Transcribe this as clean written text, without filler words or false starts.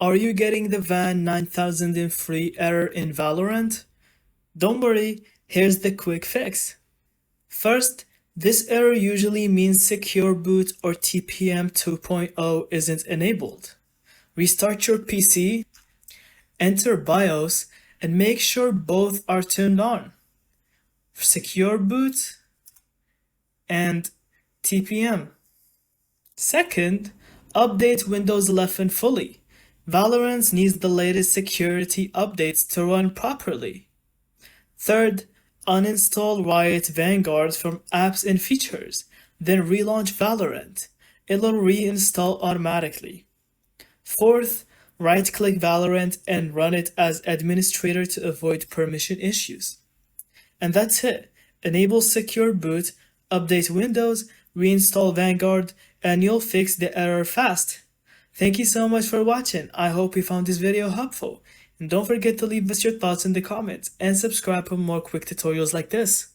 Are you getting the VAN9003 error in Valorant? Don't worry, here's the quick fix. First, this error usually means Secure Boot or TPM 2.0 isn't enabled. Restart your PC, enter BIOS, and make sure both are turned on. Secure Boot and TPM. Second, update Windows 11 fully. Valorant needs the latest security updates to run properly. Third, uninstall Riot Vanguard from Apps and Features, then relaunch Valorant. It'll reinstall automatically. Fourth, right-click Valorant and run it as administrator to avoid permission issues. And that's it. Enable Secure Boot, update Windows, reinstall Vanguard, and you'll fix the error fast. Thank you so much for watching. I hope you found this video helpful. And don't forget to leave us your thoughts in the comments and subscribe for more quick tutorials like this.